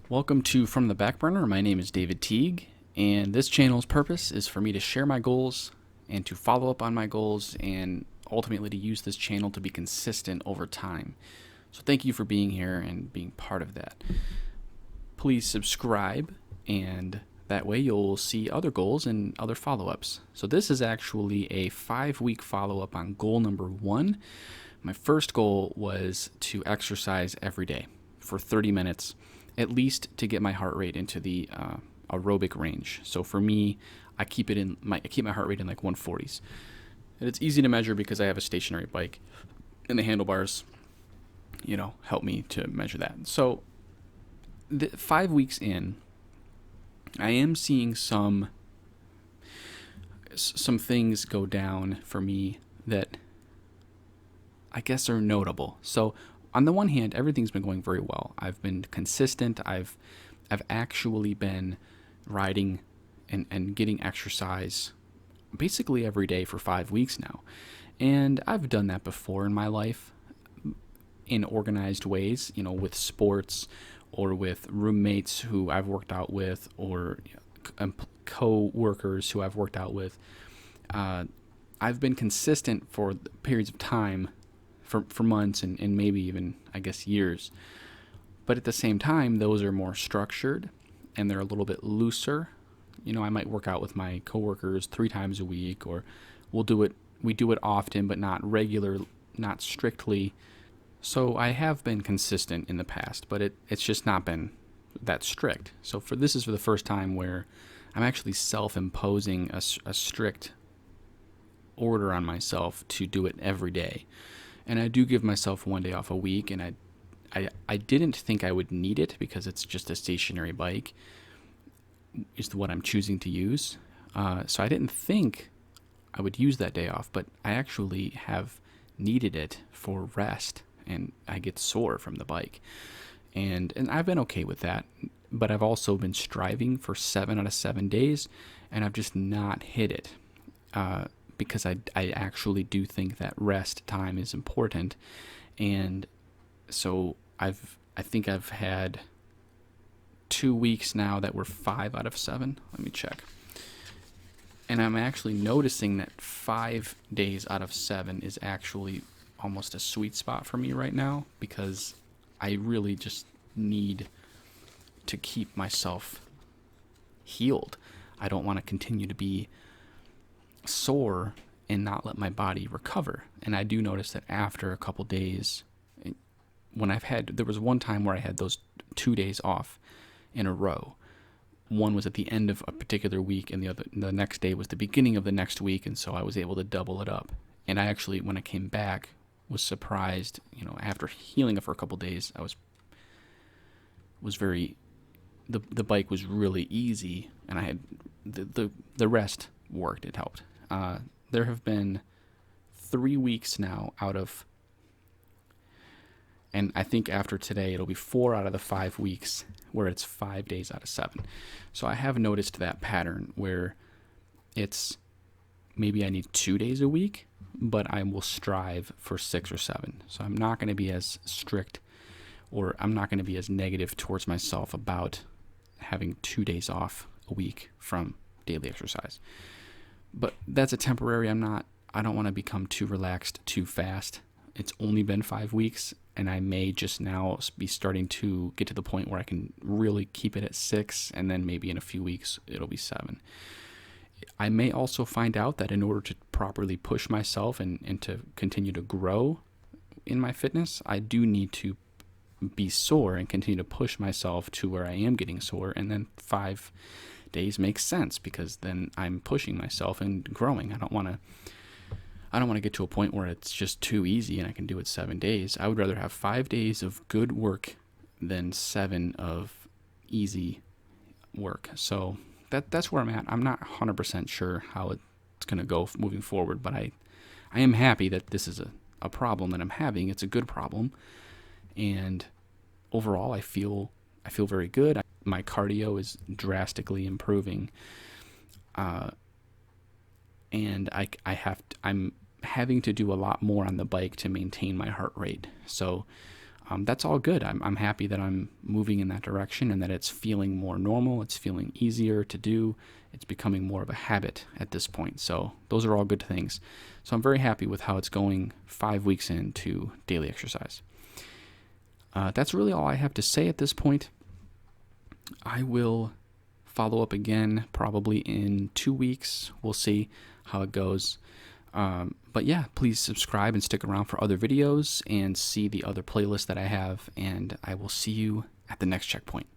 Welcome to From the Back Burner. My name is David Teague, and this channel's purpose is for me to share my goals and to follow up on my goals and ultimately to use this channel to be consistent over time. So thank you for being here and being part of that. Please subscribe, and that way you'll see other goals and other follow-ups. So this is actually a 5-week follow-up on goal number 1. My first goal was to exercise every day for 30 minutes, at least to get my heart rate into the aerobic range. So for me, I keep my heart rate in like 140s. And it's easy to measure because I have a stationary bike, and the handlebars, help me to measure that. So 5 weeks in, I am seeing some things go down for me that I guess are notable. So on the one hand, everything's been going very well. I've been consistent. I've actually been riding and getting exercise basically every day for 5 weeks now. And I've done that before in my life in organized ways, with sports or with roommates who I've worked out with, or co-workers who I've worked out with. I've been consistent for periods of time, for months and maybe even, I guess, years. But at the same time, those are more structured and they're a little bit looser. I might work out with my coworkers 3 times a week, or we do it often, but not regular, not strictly. So I have been consistent in the past, but it's just not been that strict. So this is for the first time where I'm actually self-imposing a strict order on myself to do it every day. And I do give myself 1 day off a week, and I didn't think I would need it because it's just a stationary bike is what I'm choosing to use. So I didn't think I would use that day off, but I actually have needed it for rest, and I get sore from the bike. And I've been okay with that, but I've also been striving for 7 out of 7 days, and I've just not hit it. Because I actually do think that rest time is important. And so I think I've had 2 weeks now that were 5 out of 7. Let me check. And I'm actually noticing that 5 days out of 7 is actually almost a sweet spot for me right now, because I really just need to keep myself healed. I don't want to continue to be sore and not let my body recover. And I do notice that after a couple days, there was one time where I had those 2 days off in a row. One was at the end of a particular week, and the next day was the beginning of the next week, and so I was able to double it up. And I actually, when I came back, was surprised. After healing it for a couple days, I was very. The bike was really easy, and I had the rest worked. It helped. There have been 3 weeks now and I think after today it'll be 4 out of the 5 weeks where it's 5 days out of 7. So I have noticed that pattern where it's maybe I need 2 days a week, but I will strive for 6 or 7. So I'm not going to be as strict, or I'm not going to be as negative towards myself about having 2 days off a week from daily exercise. But that's a temporary. I don't want to become too relaxed too fast. It's only been 5 weeks, and I may just now be starting to get to the point where I can really keep it at 6, and then maybe in a few weeks it'll be 7. I may also find out that in order to properly push myself and to continue to grow in my fitness, I do need to be sore and continue to push myself to where I am getting sore, and then 5 days makes sense because then I'm pushing myself and growing. I don't want to get to a point where it's just too easy and I can do it 7 days. I would rather have 5 days of good work than 7 of easy work. So that's where I'm at. I'm not 100% sure how it's going to go moving forward, but I am happy that this is a problem that I'm having. It's a good problem, and overall I feel very good. My cardio is drastically improving, and I'm having to do a lot more on the bike to maintain my heart rate. So that's all good. I'm happy that I'm moving in that direction and that it's feeling more normal. It's feeling easier to do. It's becoming more of a habit at this point. So those are all good things. So I'm very happy with how it's going 5 weeks into daily exercise. That's really all I have to say at this point. I will follow up again probably in 2 weeks. We'll see how it goes. But yeah, please subscribe and stick around for other videos and see the other playlists that I have, and I will see you at the next checkpoint.